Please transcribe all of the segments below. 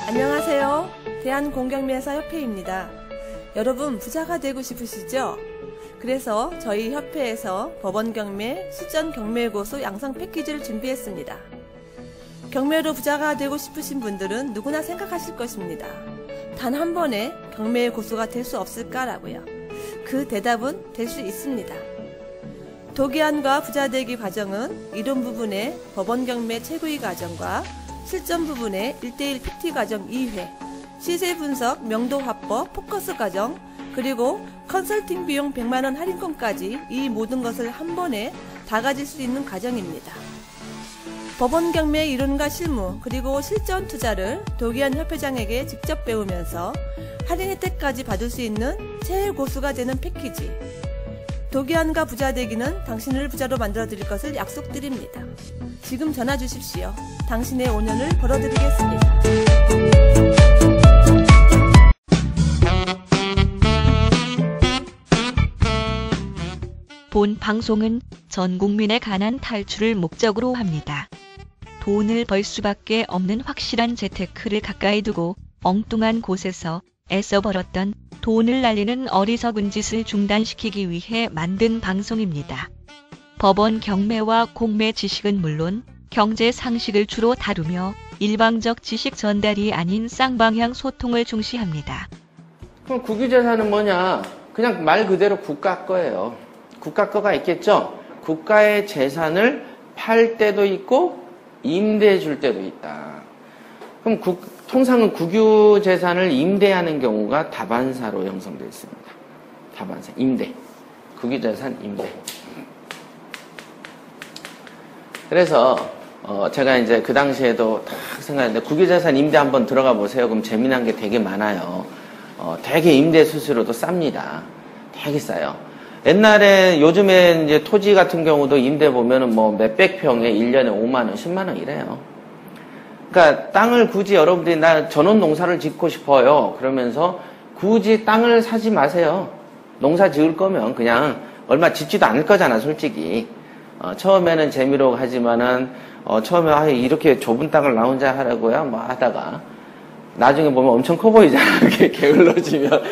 안녕하세요. 대한공경매사협회입니다. 여러분 부자가 되고 싶으시죠? 그래서 저희 협회에서 법원경매, 실전경매고소 양성 패키지를 준비했습니다. 경매로 부자가 되고 싶으신 분들은 누구나 생각하실 것입니다. 단 한 번에 경매 고소가 될 수 없을까라고요. 그 대답은 될 수 있습니다. 도기한과 부자되기 과정은 이론 부분의 법원경매 최고위 과정과 실전 부분의 1:1 PT 과정 2회, 시세 분석, 명도 화법, 포커스 과정, 그리고 컨설팅 비용 100만원 할인권까지 이 모든 것을 한 번에 다 가질 수 있는 과정입니다. 법원경매 이론과 실무, 그리고 실전 투자를 도기한 협회장에게 직접 배우면서 할인 혜택까지 받을 수 있는 최고수가 되는 패키지. 도기한과 부자되기는 당신을 부자로 만들어 드릴 것을 약속드립니다. 지금 전화 주십시오. 당신의 5년을 벌어드리겠습니다. 본 방송은 전 국민의 가난 탈출을 목적으로 합니다. 돈을 벌 수밖에 없는 확실한 재테크를 가까이 두고 엉뚱한 곳에서 애써 벌었던 돈을 날리는 어리석은 짓을 중단시키기 위해 만든 방송입니다. 법원 경매와 공매 지식은 물론 경제 상식을 주로 다루며 일방적 지식 전달이 아닌 쌍방향 소통을 중시합니다. 그럼 국유재산은 뭐냐? 그냥 말 그대로 국가 거예요. 국가 거가 있겠죠? 국가의 재산을 팔 때도 있고 임대해 줄 때도 있다. 그럼 통상은 국유재산을 임대하는 경우가 다반사로 형성되어 있습니다. 다반사, 임대. 국유재산 임대. 그래서 제가 이제 그 당시에도 딱 생각했는데 국유재산 임대 한번 들어가 보세요. 그럼 재미난 게 되게 많아요. 되게 임대 수수료도 쌉니다. 되게 싸요. 옛날에 요즘에 이제 토지 같은 경우도 임대 보면은 뭐 몇백 평에 1년에 5만원, 10만원 이래요. 그러니까 땅을 굳이 여러분들이 나 전원 농사를 짓고 싶어요. 그러면서 굳이 땅을 사지 마세요. 농사 지을 거면 그냥 얼마 짓지도 않을 거잖아, 솔직히. 처음에는 재미로 하지만은 처음에 이렇게 좁은 땅을 나 혼자 하라고요? 뭐 하다가 나중에 보면 엄청 커 보이잖아. 이렇게 게을러지면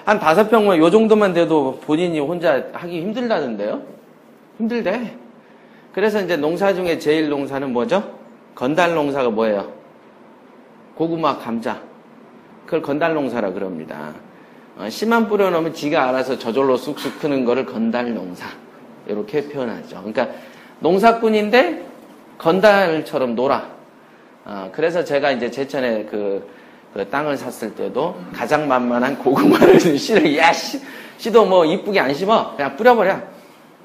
한 5평만 요 정도만 돼도 본인이 혼자 하기 힘들다던데요? 힘들대. 그래서 이제 농사 중에 제일 농사는 뭐죠? 건달 농사가 뭐예요? 고구마, 감자. 그걸 건달 농사라 그럽니다. 씨만 뿌려놓으면 지가 알아서 저절로 쑥쑥 크는 거를 건달 농사. 이렇게 표현하죠. 그러니까 농사꾼인데 건달처럼 놀아. 그래서 제가 이제 제천에 그 땅을 샀을 때도 가장 만만한 고구마를 씨를, 씨도 뭐 이쁘게 안 심어. 그냥 뿌려버려.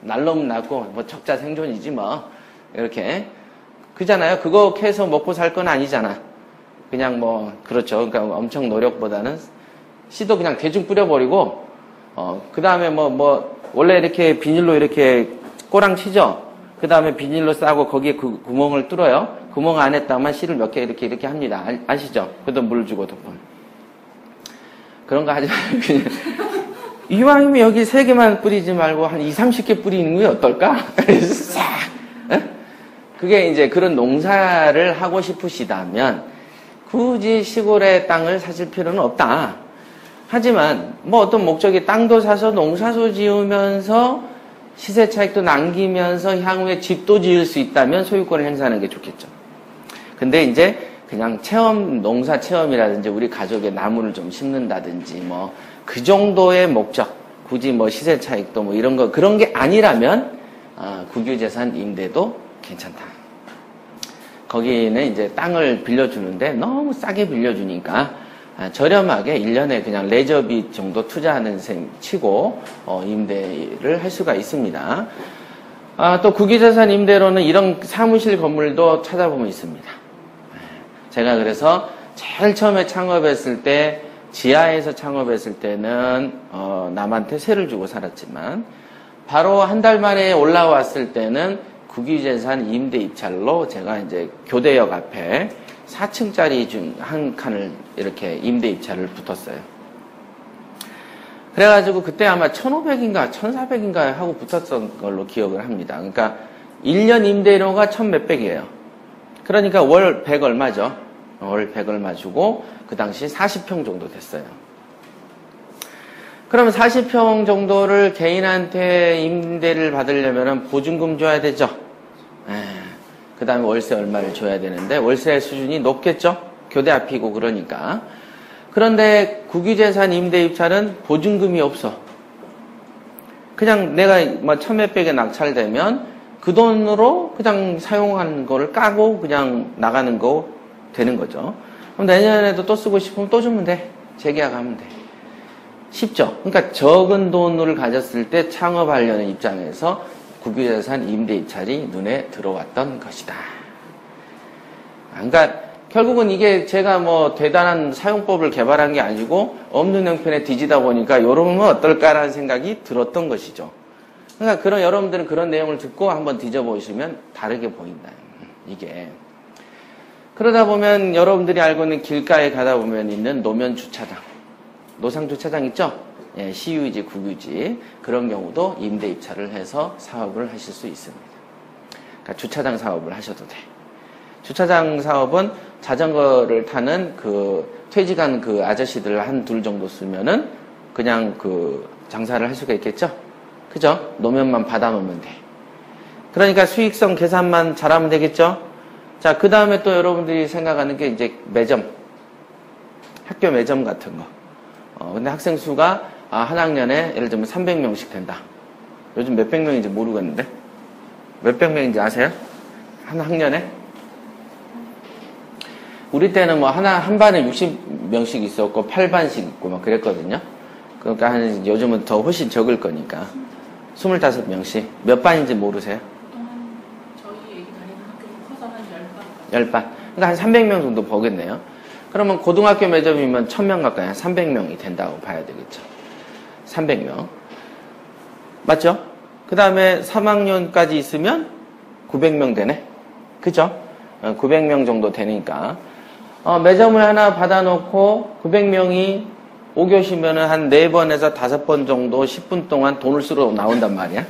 날로면 낫고, 뭐 적자 생존이지 뭐. 이렇게. 그잖아요. 그거 캐서 먹고 살 건 아니잖아. 그냥 뭐, 그렇죠. 그러니까 엄청 노력보다는 씨도 그냥 대충 뿌려버리고, 그 다음에 원래 이렇게 비닐로 이렇게 꼬랑 치죠? 그 다음에 비닐로 싸고 거기에 그 구멍을 뚫어요. 구멍 안에다만 씨를 몇 개 이렇게 합니다. 아시죠? 그래도 물 주고 덮어. 그런 거 하지 말고 그냥 이왕이면 여기 3개만 뿌리지 말고 한 20-30개 뿌리는 게 어떨까? 싹! 그게 이제 그런 농사를 하고 싶으시다면 굳이 시골의 땅을 사실 필요는 없다. 하지만 뭐 어떤 목적이 땅도 사서 농사도 지으면서 시세 차익도 남기면서 향후에 집도 지을 수 있다면 소유권을 행사하는 게 좋겠죠. 근데 이제 그냥 체험, 농사 체험이라든지 우리 가족의 나무를 좀 심는다든지 뭐 그 정도의 목적, 굳이 뭐 시세 차익도 뭐 이런 거 그런 게 아니라면 국유재산 임대도 괜찮다. 거기는 이제 땅을 빌려주는데 너무 싸게 빌려주니까 저렴하게 1년에 그냥 레저비 정도 투자하는 셈 치고 임대를 할 수가 있습니다. 또 국유재산 임대로는 이런 사무실 건물도 찾아보면 있습니다. 제가 그래서 제일 처음에 창업했을 때 지하에서 창업했을 때는 남한테 세를 주고 살았지만 바로 한 달 만에 올라왔을 때는 국유재산 임대 입찰로 제가 이제 교대역 앞에 4층짜리 중 한 칸을 이렇게 임대 입찰을 붙었어요. 그래가지고 그때 아마 1,500인가 1,400인가 하고 붙었던 걸로 기억을 합니다. 그러니까 1년 임대료가 1,000몇백이에요. 그러니까 월 100 얼마죠? 월 100 얼마 주고 그 당시 40평 정도 됐어요. 그러면 40평 정도를 개인한테 임대를 받으려면 보증금 줘야 되죠? 그 다음에 월세 얼마를 줘야 되는데 월세 수준이 높겠죠? 교대 앞이고 그러니까. 그런데 국유재산 임대 입찰은 보증금이 없어. 그냥 내가 뭐 천몇백에 낙찰되면 그 돈으로 그냥 사용하는 거를 까고 그냥 나가는 거 되는 거죠. 그럼 내년에도 또 쓰고 싶으면 또 주면 돼. 재계약하면 돼. 쉽죠? 그러니까 적은 돈을 가졌을 때 창업하려는 입장에서 국유재산 임대 입찰이 눈에 들어왔던 것이다. 그러니까 결국은 이게 제가 뭐 대단한 사용법을 개발한 게 아니고 없는 형편에 뒤지다 보니까 이러면 어떨까라는 생각이 들었던 것이죠. 그러니까 여러분들은 그런 내용을 듣고 한번 뒤져보시면 다르게 보인다. 이게. 그러다 보면 여러분들이 알고 있는 길가에 가다 보면 있는 노면 주차장. 노상 주차장 있죠? 예, 시유지, 국유지. 그런 경우도 임대 입찰을 해서 사업을 하실 수 있습니다. 그러니까 주차장 사업을 하셔도 돼. 주차장 사업은 자전거를 타는 퇴직한 아저씨들 한 둘 정도 쓰면은 그냥 장사를 할 수가 있겠죠? 그죠? 노면만 받아놓으면 돼. 그러니까 수익성 계산만 잘하면 되겠죠? 자, 그 다음에 또 여러분들이 생각하는 게 이제 매점. 학교 매점 같은 거. 근데 학생 수가 한 학년에 예를 들면 300명씩 된다. 요즘 몇백 명인지 모르겠는데. 몇백 명인지 아세요? 한 학년에? 우리 때는 뭐 한 반에 60명씩 있었고 8반씩 있고 막 그랬거든요. 그러니까 요즘은 더 훨씬 적을 거니까 25명씩. 몇 반인지 모르세요? 저희 애기 다니는 학교는 커서 한 10반. 10반. 그러니까 한 300명 정도 보겠네요. 그러면 고등학교 매점이면 1000명 가까이 한 300명이 된다고 봐야 되겠죠. 300명. 맞죠? 그 다음에 3학년까지 있으면 900명 되네. 그죠? 900명 정도 되니까. 매점을 하나 받아놓고 900명이 5교시면은 한 4번에서 5번 정도 10분 동안 돈을 쓰러 나온단 말이야.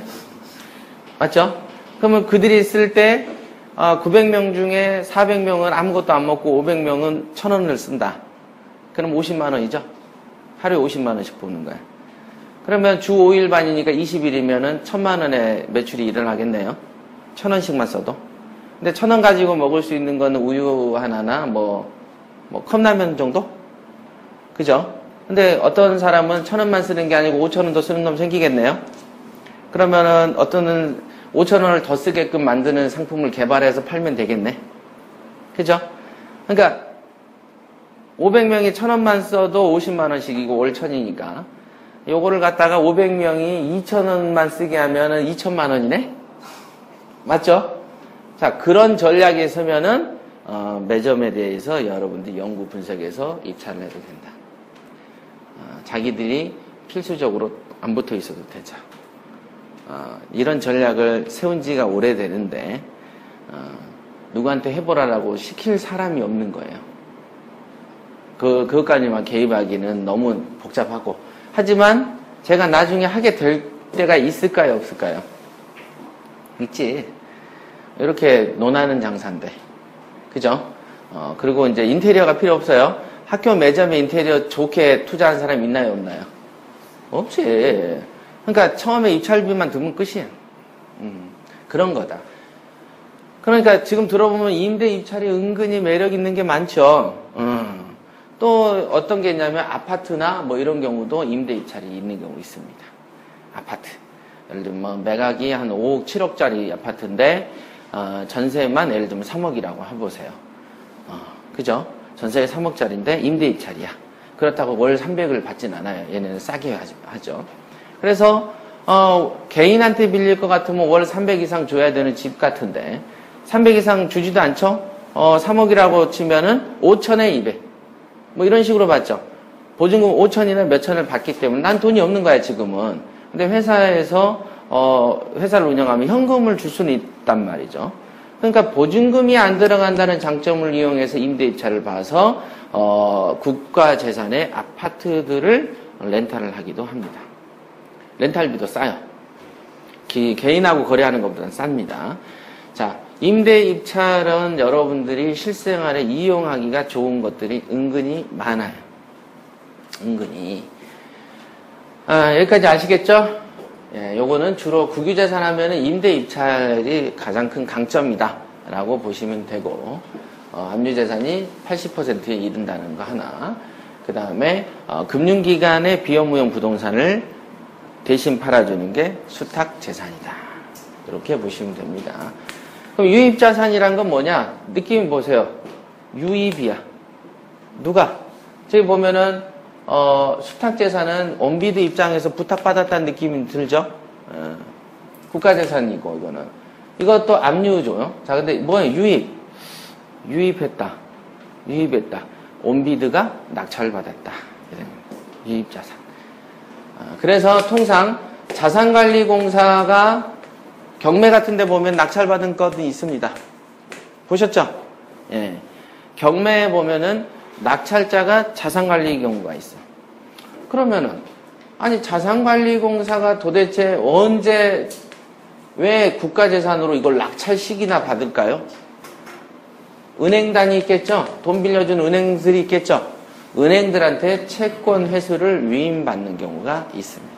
맞죠? 그러면 그들이 쓸 때 900명 중에 400명은 아무것도 안 먹고 500명은 1000원을 쓴다. 그럼 50만 원이죠? 하루에 50만 원씩 버는 거야. 그러면 주 5일 반이니까 20일이면은 1000만 원의 매출이 일어나겠네요. 1000원씩만 써도. 근데 1000원 가지고 먹을 수 있는 거는 우유 하나나 뭐 컵라면 정도? 그죠? 근데 어떤 사람은 1000원만 쓰는 게 아니고 5000원도 쓰는 놈 생기겠네요? 그러면은 어떤 5000원을 더 쓰게끔 만드는 상품을 개발해서 팔면 되겠네? 그죠? 그러니까 500명이 1000원만 써도 50만원씩이고 월 1000이니까 요거를 갖다가 500명이 2000원만 쓰게 하면은 2000만원이네? 맞죠? 자, 그런 전략이 있으면은 매점에 대해서 여러분들이 연구 분석해서 입찰을 해도 된다. 자기들이 필수적으로 안 붙어 있어도 되죠. 이런 전략을 세운 지가 오래되는데 누구한테 해보라라고 시킬 사람이 없는 거예요. 그것까지만 개입하기는 너무 복잡하고. 하지만 제가 나중에 하게 될 때가 있을까요, 없을까요? 있지. 이렇게 논하는 장사인데. 그죠? 그리고 이제 인테리어가 필요 없어요. 학교 매점에 인테리어 좋게 투자한 사람 있나요, 없나요? 없지. 그러니까 처음에 입찰비만 들면 끝이야. 그런 거다. 그러니까 지금 들어보면 임대 입찰이 은근히 매력 있는 게 많죠. 또 어떤 게 있냐면 아파트나 뭐 이런 경우도 임대 입찰이 있는 경우 있습니다. 아파트. 예를 들면 뭐 매각이 한 5억, 7억짜리 아파트인데 전세만 예를 들면 3억이라고 해보세요. 그죠? 전세가 3억짜리인데 임대 입찰이야. 그렇다고 월 300을 받진 않아요. 얘네는 싸게 하죠. 그래서 개인한테 빌릴 것 같으면 월 300 이상 줘야 되는 집 같은데 300 이상 주지도 않죠? 3억이라고 치면은 5천에 200. 뭐 이런 식으로 받죠. 보증금 5천이나 몇 천을 받기 때문에 난 돈이 없는 거야 지금은. 근데 회사에서 회사를 운영하면 현금을 줄 수는 있단 말이죠. 그러니까 보증금이 안 들어간다는 장점을 이용해서 임대 입찰을 봐서 국가 재산의 아파트들을 렌탈을 하기도 합니다. 렌탈비도 싸요. 개인하고 거래하는 것보다는 쌉니다. 자, 임대 입찰은 여러분들이 실생활에 이용하기가 좋은 것들이 은근히 많아요. 은근히. 여기까지 아시겠죠? 예, 요거는 주로 국유재산 하면은 임대 입찰이 가장 큰 강점이다 라고 보시면 되고, 압류재산이 80%에 이른다는 거 하나. 그 다음에 금융기관의 비업무용 부동산을 대신 팔아주는 게 수탁재산이다. 이렇게 보시면 됩니다. 그럼 유입자산이란 건 뭐냐? 느낌이 보세요. 유입이야. 누가? 저기 보면은 수탁재산은 온비드 입장에서 부탁받았다는 느낌이 들죠? 국가재산이고 이거는. 이것도 압류죠. 자, 근데 뭐예요? 유입. 유입했다. 온비드가 낙찰받았다. 유입자산. 그래서 통상 자산관리공사가 경매 같은 데 보면 낙찰받은 것이 있습니다. 보셨죠? 예. 경매에 보면은 낙찰자가 자산관리 경우가 있어. 그러면은, 아니, 자산관리공사가 도대체 언제, 왜 국가재산으로 이걸 낙찰식이나 받을까요? 은행단이 있겠죠? 돈 빌려준 은행들이 있겠죠? 은행들한테 채권 회수를 위임받는 경우가 있습니다.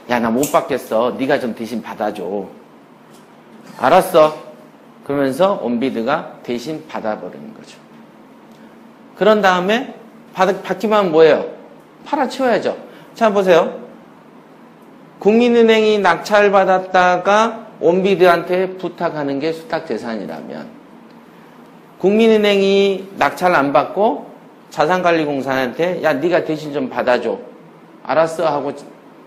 야, 나 못 받겠어. 네가 좀 대신 받아줘. 알았어. 그러면서 온비드가 대신 받아버리는 거죠. 그런 다음에 받기만 하면 뭐예요? 팔아치워야죠. 자, 보세요. 국민은행이 낙찰받았다가 온비드한테 부탁하는 게 수탁재산이라면, 국민은행이 낙찰 안 받고 자산관리공사한테 야, 네가 대신 좀 받아줘. 알았어 하고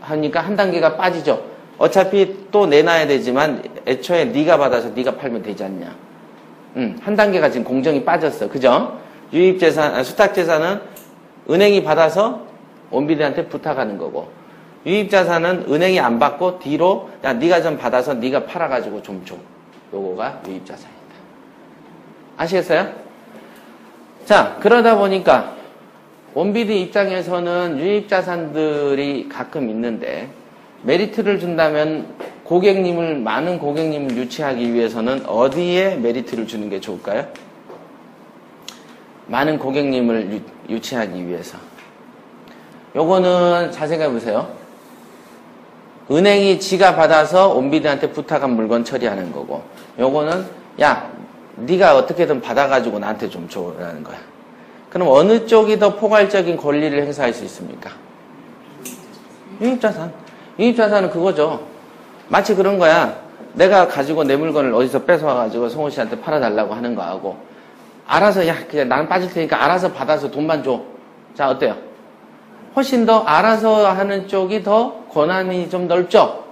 하니까 한 단계가 빠지죠. 어차피 또 내놔야 되지만 애초에 네가 받아서 네가 팔면 되지 않냐. 한 단계가 지금 공정이 빠졌어. 그죠? 유입재산, 수탁재산은 은행이 받아서 온비드한테 부탁하는 거고, 유입자산은 은행이 안 받고 뒤로 야, 네가 좀 받아서 네가 팔아가지고 좀 줘. 요거가 유입자산이다. 아시겠어요? 자, 그러다 보니까 온비드 입장에서는 유입자산들이 가끔 있는데, 메리트를 준다면 많은 고객님을 유치하기 위해서는 어디에 메리트를 주는 게 좋을까요? 많은 고객님을 유치하기 위해서. 요거는 잘 생각해 보세요. 은행이 지가 받아서 온비드한테 부탁한 물건 처리하는 거고, 요거는 야, 네가 어떻게든 받아가지고 나한테 좀 줘라는 거야. 그럼 어느 쪽이 더 포괄적인 권리를 행사할 수 있습니까? 유입자산. 유입자산은 그거죠. 마치 그런 거야. 내가 가지고 내 물건을 어디서 뺏어와가지고 성호 씨한테 팔아달라고 하는 거하고, 알아서 야, 그냥 나는 빠질 테니까 알아서 받아서 돈만 줘. 자, 어때요? 훨씬 더 알아서 하는 쪽이 더 권한이 좀 넓죠?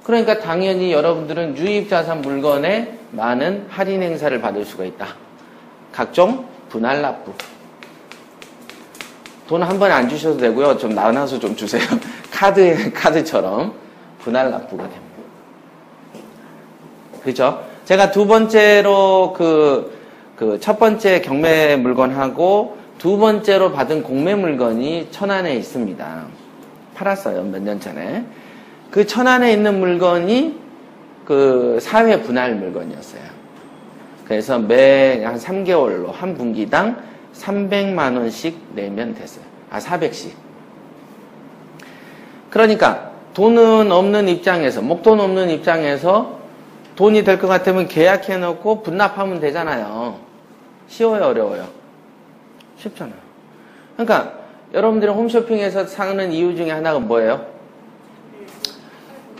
그러니까 당연히 여러분들은 유입자산 물건에 많은 할인 행사를 받을 수가 있다. 각종 분할 납부. 돈 한 번에 안 주셔도 되고요. 좀 나눠서 좀 주세요. 카드처럼 분할 납부가 됩니다. 그죠? 제가 두 번째로 첫 번째 경매 물건하고 두 번째로 받은 공매 물건이 천안에 있습니다. 팔았어요. 몇 년 전에. 그 천안에 있는 물건이 사회 분할 물건이었어요. 그래서 매 한 3개월로 한 분기당 300만 원씩 내면 됐어요. 400씩. 그러니까 돈은 없는 입장에서, 목돈 없는 입장에서 돈이 될 것 같으면 계약해놓고 분납하면 되잖아요. 쉬워요, 어려워요? 쉽잖아요. 그러니까 여러분들이 홈쇼핑에서 사는 이유 중에 하나가 뭐예요?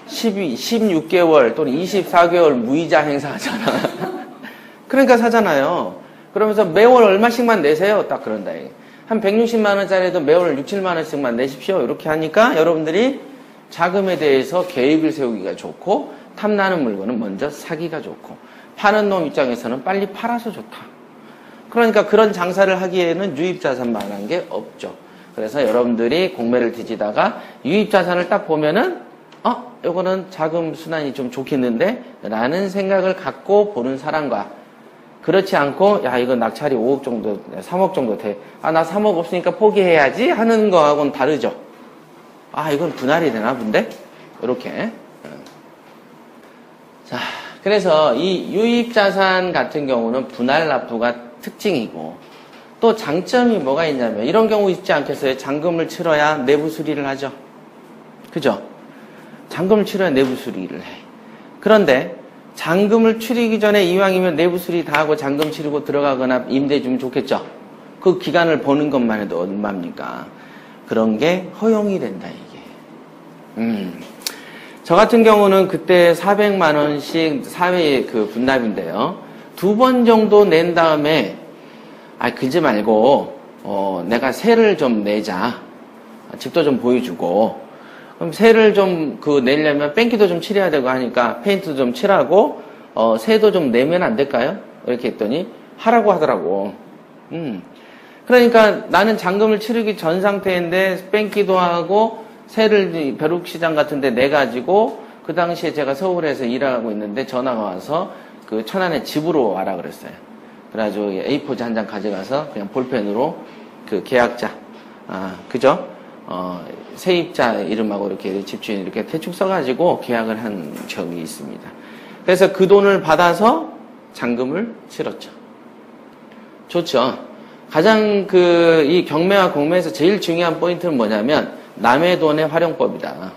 16개월 또는 24개월 무이자 행사하잖아. 그러니까 사잖아요. 그러면서 매월 얼마씩만 내세요. 딱 그런다. 한 160만 원짜리도 매월 6, 7만 원씩만 내십시오. 이렇게 하니까 여러분들이 자금에 대해서 계획을 세우기가 좋고, 탐나는 물건은 먼저 사기가 좋고, 파는 놈 입장에서는 빨리 팔아서 좋다. 그러니까 그런 장사를 하기에는 유입자산만한 게 없죠. 그래서 여러분들이 공매를 뒤지다가 유입자산을 딱 보면은 요거는 자금 순환이 좀 좋겠는데 라는 생각을 갖고 보는 사람과, 그렇지 않고 야, 이거 낙찰이 5억 정도 3억 정도 돼, 나 3억 없으니까 포기해야지 하는 거하고는 다르죠. 이건 분할이 되나 본데? 이렇게. 자, 그래서 이 유입자산 같은 경우는 분할 납부가 특징이고 또 장점이 뭐가 있냐면 이런 경우 있지 않겠어요? 잔금을 치러야 내부 수리를 하죠. 그죠? 잔금을 치러야 내부 수리를 해. 그런데 잔금을 치르기 전에 이왕이면 내부 수리 다 하고 잔금 치르고 들어가거나 임대 주면 좋겠죠? 그 기간을 버는 것만 해도 얼마입니까? 그런 게 허용이 된다, 이게. 저 같은 경우는 그때 400만 원씩 사회 그 분납인데요. 2번 정도 낸 다음에, 그러지 말고, 내가 세를 좀 내자. 집도 좀 보여주고. 그럼 세를 좀 내려면 뺑기도 좀 칠해야 되고 하니까 페인트도 좀 칠하고, 세도 좀 내면 안 될까요? 이렇게 했더니 하라고 하더라고. 그러니까 나는 잔금을 치르기 전 상태인데 뺑기도 하고 세를 벼룩시장 같은 데 내가지고 그 당시에 제가 서울에서 일하고 있는데 전화가 와서 그 천안에 집으로 와라 그랬어요. 그래가지고 A4지 한 장 가져가서 그냥 볼펜으로 그 계약자, 그죠? 세입자 이름하고 이렇게 집주인 이렇게 대충 써가지고 계약을 한 적이 있습니다. 그래서 그 돈을 받아서 잔금을 치렀죠. 좋죠. 가장 이 경매와 공매에서 제일 중요한 포인트는 뭐냐면 남의 돈의 활용법이다.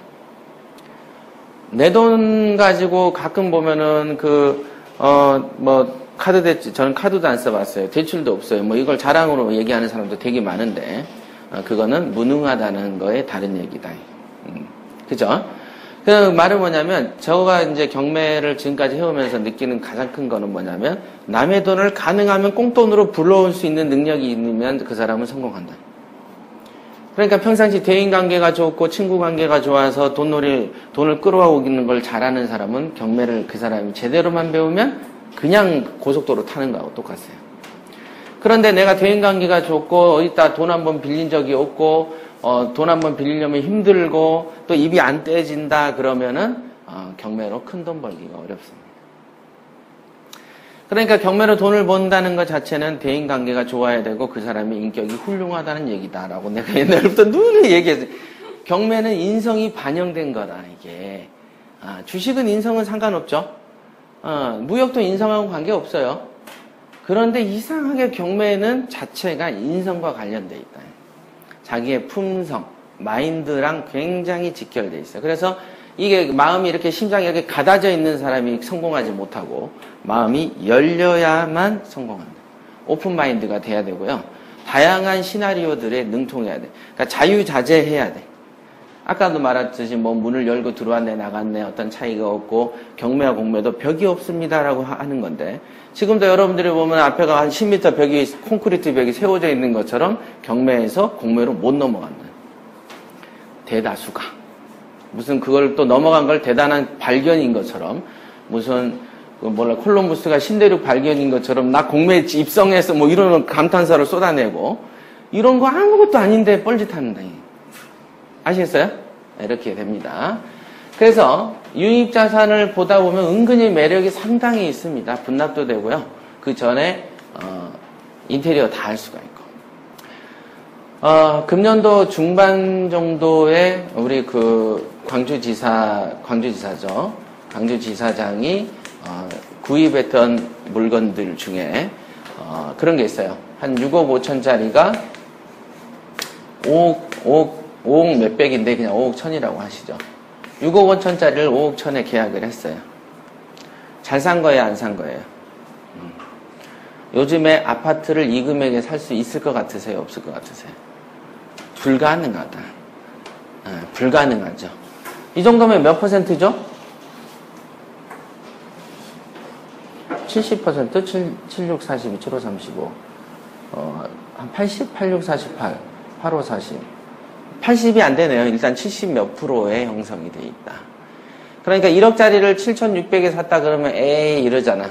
내 돈 가지고 가끔 보면은 카드 대출, 저는 카드도 안 써봤어요. 대출도 없어요. 이걸 자랑으로 얘기하는 사람도 되게 많은데, 그거는 무능하다는 거에 다른 얘기다. 그죠? 그 말은 뭐냐면, 저가 이제 경매를 지금까지 해오면서 느끼는 가장 큰 거는 뭐냐면, 남의 돈을 가능하면 꽁돈으로 불러올 수 있는 능력이 있으면 그 사람은 성공한다. 그러니까 평상시 대인 관계가 좋고 친구 관계가 좋아서 돈을 끌어오기는 걸 잘하는 사람은 경매를 그 사람이 제대로만 배우면 그냥 고속도로 타는 거하고 똑같아요. 그런데 내가 대인 관계가 좋고 어디다 돈 한번 빌린 적이 없고 돈 한번 빌리려면 힘들고 또 입이 안 떼진다 그러면은 경매로 큰 돈 벌기가 어렵습니다. 그러니까 경매로 돈을 번다는 것 자체는 대인 관계가 좋아야 되고 그 사람의 인격이 훌륭하다는 얘기다라고 내가 옛날부터 늘 얘기했어요. 경매는 인성이 반영된 거다 이게. 주식은 인성은 상관없죠. 무역도 인성하고 관계없어요. 그런데 이상하게 경매는 자체가 인성과 관련돼 있다. 자기의 품성, 마인드랑 굉장히 직결돼 있어요. 그래서 이게 마음이 이렇게 심장이 이렇게 가다져 있는 사람이 성공하지 못하고 마음이 열려야만 성공한다. 오픈 마인드가 돼야 되고요. 다양한 시나리오들에 능통해야 돼. 그러니까 자유자재해야 돼. 아까도 말했듯이 문을 열고 들어왔네 나갔네 어떤 차이가 없고 경매와 공매도 벽이 없습니다라고 하는 건데 지금도 여러분들이 보면 앞에가 한 10m 벽이 콘크리트 벽이 세워져 있는 것처럼 경매에서 공매로 못 넘어간다. 대다수가. 무슨 그걸 또 넘어간 걸 대단한 발견인 것처럼 무슨 콜럼부스가 신대륙 발견인 것처럼 나 공매에 입성해서 이런 감탄사를 쏟아내고 이런 거 아무것도 아닌데 뻘짓합니다. 아시겠어요? 이렇게 됩니다. 그래서 유입자산을 보다 보면 은근히 매력이 상당히 있습니다. 분납도 되고요. 그 전에 인테리어 다 할 수가 있고. 금년도 중반 정도에 우리 광주지사죠. 광주지사장이 구입했던 물건들 중에 그런 게 있어요. 한 6억 5천짜리가 5억 몇백인데 그냥 5억 천이라고 하시죠. 6억 5천짜리를 5억 천에 계약을 했어요. 잘 산 거예요, 안 산 거예요? 요즘에 아파트를 이 금액에 살 수 있을 것 같으세요? 없을 것 같으세요? 불가능하다. 불가능하죠. 이 정도면 몇 퍼센트죠? 70%? 76, 42, 75, 35. 한 80? 86, 48, 85, 40. 80이 안 되네요. 일단 70 몇 프로에 형성이 돼 있다. 그러니까 1억짜리를 7,600에 샀다 그러면 에이 이러잖아.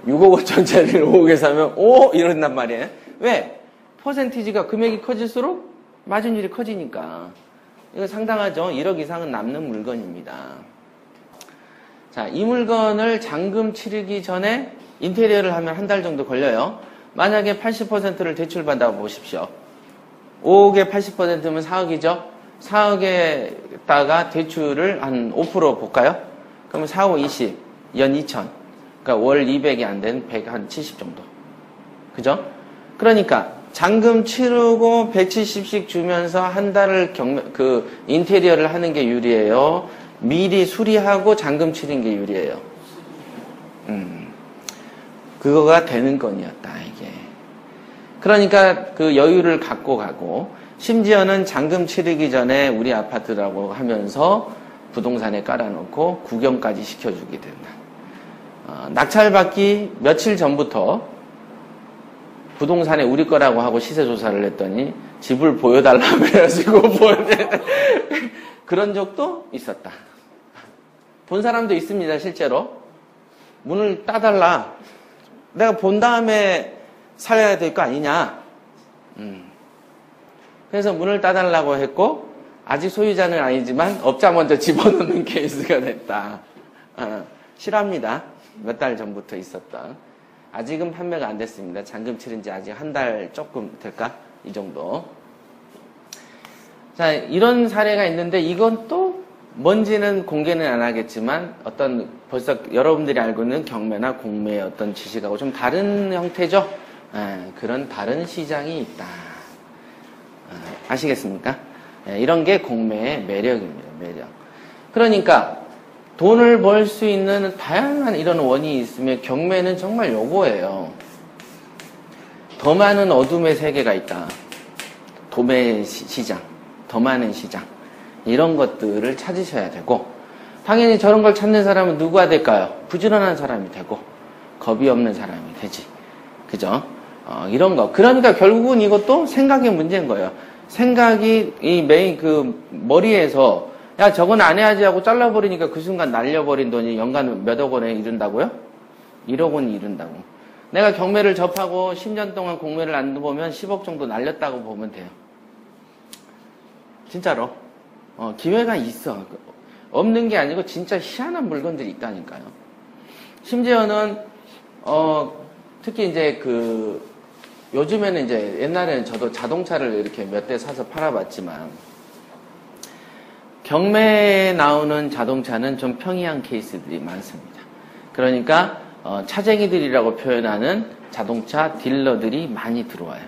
6억 5천짜리를 5억에 사면 오 이런단 말이에요. 왜? 퍼센티지가 금액이 커질수록 마진율이 커지니까. 이거 상당하죠. 1억 이상은 남는 물건입니다. 자, 이 물건을 잔금 치르기 전에 인테리어를 하면 한 달 정도 걸려요. 만약에 80%를 대출받아 보십시오. 5억에 80%면 4억이죠. 4억에다가 대출을 한 5% 볼까요? 그러면 4, 5, 20, 연 2천. 그러니까 월 200이 안 되는 170 정도. 그죠? 그러니까 잔금 치르고 170씩 주면서 한 달을 인테리어를 하는 게 유리해요. 미리 수리하고 잔금 치른 게 유리해요. 그거가 되는 건이었다, 이게. 그러니까 그 여유를 갖고 가고, 심지어는 잔금 치르기 전에 우리 아파트라고 하면서 부동산에 깔아놓고 구경까지 시켜주게 된다. 낙찰받기 며칠 전부터 부동산에 우리 거라고 하고 시세 조사를 했더니 집을 보여달라고 해가지고 그런 적도 있었다. 본 사람도 있습니다, 실제로. 문을 따달라. 내가 본 다음에 살려야 될 거 아니냐. 그래서 문을 따달라고 했고, 아직 소유자는 아니지만 업자 먼저 집어넣는 케이스가 됐다. 실합니다. 몇 달 전부터 있었던. 아직은 판매가 안 됐습니다. 잔금 치른 지 아직 한 달 조금 될까? 이 정도. 자, 이런 사례가 있는데 이건 또 뭔지는 공개는 안 하겠지만 어떤 벌써 여러분들이 알고 있는 경매나 공매의 어떤 지식하고 좀 다른 형태죠? 그런 다른 시장이 있다. 아시겠습니까? 이런 게 공매의 매력입니다. 매력. 그러니까 돈을 벌 수 있는 다양한 이런 원인이 있으면 경매는 정말 요거예요. 더 많은 어둠의 세계가 있다. 도매 시장, 더 많은 시장. 이런 것들을 찾으셔야 되고, 당연히 저런 걸 찾는 사람은 누구가 될까요? 부지런한 사람이 되고, 겁이 없는 사람이 되지. 그죠? 이런 거. 그러니까 결국은 이것도 생각의 문제인 거예요. 생각이 이 메인 머리에서 야, 저건 안 해야지 하고 잘라버리니까 그 순간 날려버린 돈이 연간 몇억 원에 이른다고요? 1억 원이 이른다고. 내가 경매를 접하고 10년 동안 공매를 안 보면 10억 정도 날렸다고 보면 돼요. 진짜로. 기회가 있어. 없는 게 아니고 진짜 희한한 물건들이 있다니까요. 심지어는, 특히 이제 요즘에는 이제 옛날에는 저도 자동차를 이렇게 몇 대 사서 팔아봤지만, 경매에 나오는 자동차는 좀 평이한 케이스들이 많습니다. 그러니까 차쟁이들이라고 표현하는 자동차 딜러들이 많이 들어와요.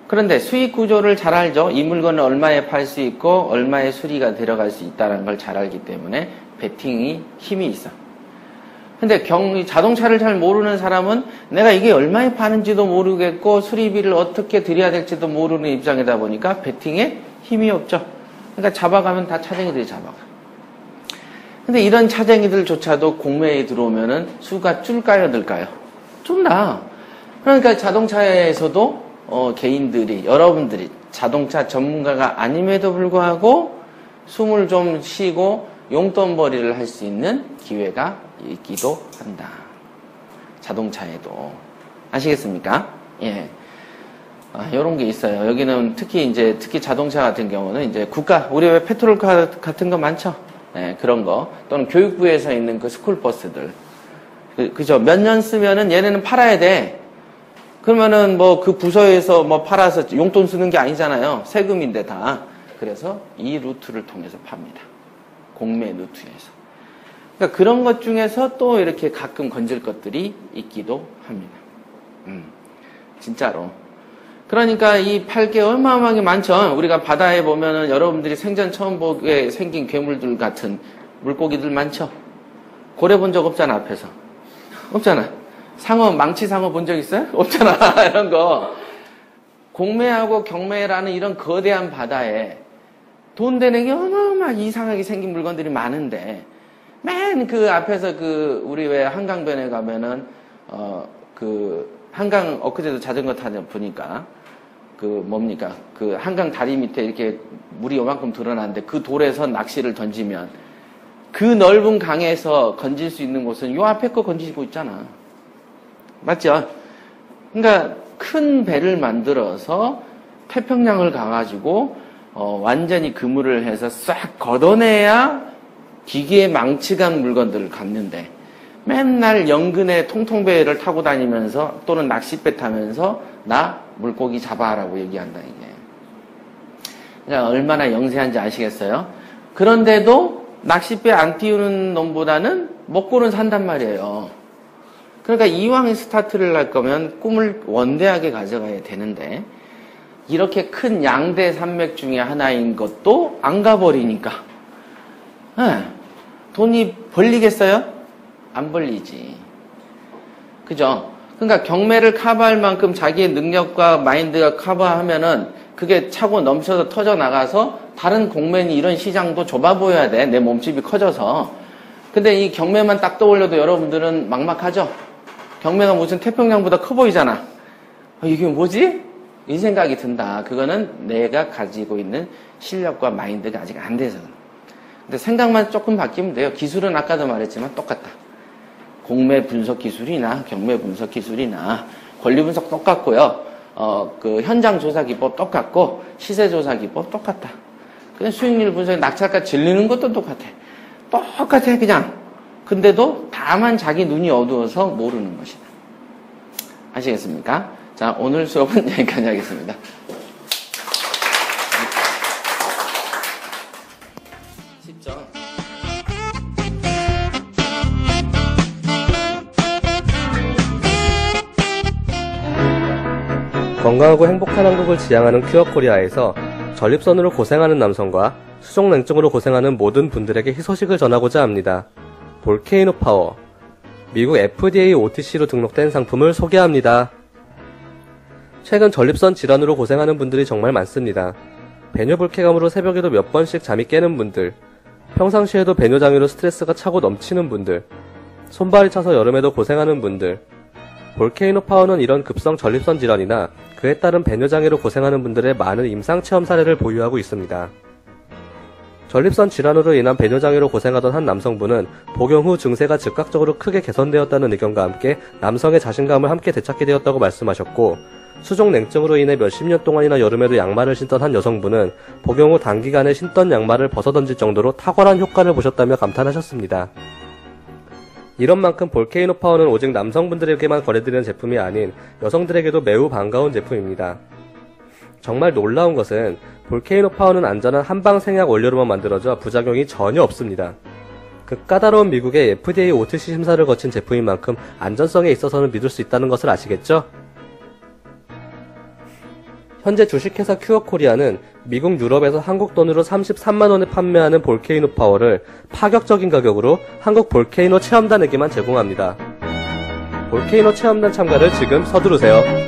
그런데 수익 구조를 잘 알죠. 이 물건을 얼마에 팔 수 있고 얼마의 수리가 들어갈 수 있다는 걸 잘 알기 때문에 베팅이 힘이 있어. 근데 자동차를 잘 모르는 사람은 내가 이게 얼마에 파는지도 모르겠고 수리비를 어떻게 드려야 될지도 모르는 입장이다 보니까 베팅에 힘이 없죠. 그러니까 잡아가면 다 차쟁이들이 잡아가. 근데 이런 차쟁이들조차도 공매에 들어오면은 수가 줄까요, 늘까요? 줄나. 그러니까 자동차에서도 개인들이, 여러분들이 자동차 전문가가 아님에도 불구하고 숨을 좀 쉬고 용돈벌이를 할 수 있는 기회가 있기도 한다. 자동차에도. 아시겠습니까? 예. 요런 게 있어요. 여기는 특히 자동차 같은 경우는 이제 우리 왜 페트롤카 같은 거 많죠? 네, 그런 거. 또는 교육부에서 있는 그 스쿨버스들. 그죠? 몇 년 쓰면은 얘네는 팔아야 돼. 그러면은 그 부서에서 팔아서 용돈 쓰는 게 아니잖아요. 세금인데 다. 그래서 이 루트를 통해서 팝니다. 공매 루트에서. 그러니까 그런 것 중에서 또 이렇게 가끔 건질 것들이 있기도 합니다. 진짜로. 그러니까 이 팔 게 어마어마하게 많죠. 우리가 바다에 보면은 여러분들이 생전 처음 보게 생긴 괴물들 같은 물고기들 많죠. 고래 본 적 없잖아, 앞에서. 없잖아. 망치 상어 본 적 있어요? 없잖아. 이런 거. 공매하고 경매라는 이런 거대한 바다에 돈 되는 게 어마어마하게 이상하게 생긴 물건들이 많은데, 맨 앞에서 우리 왜 한강변에 가면은, 한강, 엊그제도 자전거 타다 보니까, 한강 다리 밑에 이렇게 물이 요만큼 드러나는데 그 돌에서 낚시를 던지면 그 넓은 강에서 건질 수 있는 곳은 요 앞에 거 건지고 있잖아. 맞죠? 그러니까 큰 배를 만들어서 태평양을 가가지고, 완전히 그물을 해서 싹 걷어내야 기계에 망치간 물건들을 갖는데 맨날 연근에 통통배를 타고 다니면서 또는 낚싯배 타면서 나 물고기 잡아라고 얘기한다 이게. 그러니까 얼마나 영세한지 아시겠어요? 그런데도 낚싯배 안 띄우는 놈보다는 먹고는 산단 말이에요. 그러니까 이왕 스타트를 할 거면 꿈을 원대하게 가져가야 되는데 이렇게 큰 양대 산맥 중에 하나인 것도 안 가버리니까 돈이 벌리겠어요? 안 벌리지. 그죠? 그러니까 경매를 커버할 만큼 자기의 능력과 마인드가 커버하면은 그게 차고 넘쳐서 터져 나가서 다른 공매니 이런 시장도 좁아 보여야 돼. 내 몸집이 커져서. 근데 이 경매만 딱 떠올려도 여러분들은 막막하죠? 경매가 무슨 태평양보다 커 보이잖아. 이게 뭐지? 이 생각이 든다. 그거는 내가 가지고 있는 실력과 마인드가 아직 안 돼서. 근데 생각만 조금 바뀌면 돼요. 기술은 아까도 말했지만 똑같다. 공매 분석 기술이나 경매 분석 기술이나 권리 분석 똑같고요. 그 현장 조사 기법 똑같고 시세 조사 기법 똑같다. 그냥 수익률 분석, 낙찰가 질리는 것도 똑같아. 똑같아 그냥. 근데도 다만 자기 눈이 어두워서 모르는 것이다. 아시겠습니까? 자, 오늘 수업은 여기까지 하겠습니다. 쉽죠? 건강하고 행복한 한국을 지향하는 큐어코리아에서 전립선으로 고생하는 남성과 수족냉증으로 고생하는 모든 분들에게 희소식을 전하고자 합니다. 볼케이노 파워, 미국 FDA OTC로 등록된 상품을 소개합니다. 최근 전립선 질환으로 고생하는 분들이 정말 많습니다. 배뇨불쾌감으로 새벽에도 몇 번씩 잠이 깨는 분들, 평상시에도 배뇨장애로 스트레스가 차고 넘치는 분들, 손발이 차서 여름에도 고생하는 분들, 볼케이노 파워는 이런 급성 전립선 질환이나 그에 따른 배뇨장애로 고생하는 분들의 많은 임상체험 사례를 보유하고 있습니다. 전립선 질환으로 인한 배뇨장애로 고생하던 한 남성분은 복용 후 증세가 즉각적으로 크게 개선되었다는 의견과 함께 남성의 자신감을 함께 되찾게 되었다고 말씀하셨고, 수족냉증으로 인해 몇십 년 동안이나 여름에도 양말을 신던 한 여성분은 복용 후 단기간에 신던 양말을 벗어던질 정도로 탁월한 효과를 보셨다며 감탄하셨습니다. 이런 만큼 볼케이노 파워는 오직 남성분들에게만 권해드리는 제품이 아닌 여성들에게도 매우 반가운 제품입니다. 정말 놀라운 것은 볼케이노 파워는 안전한 한방 생약 원료로만 만들어져 부작용이 전혀 없습니다. 그 까다로운 미국의 FDA OTC 심사를 거친 제품인 만큼 안전성에 있어서는 믿을 수 있다는 것을 아시겠죠? 현재 주식회사 큐어코리아는 미국 유럽에서 한국 돈으로 33만원에 판매하는 볼케이노 파워를 파격적인 가격으로 한국 볼케이노 체험단에게만 제공합니다. 볼케이노 체험단 참가를 지금 서두르세요.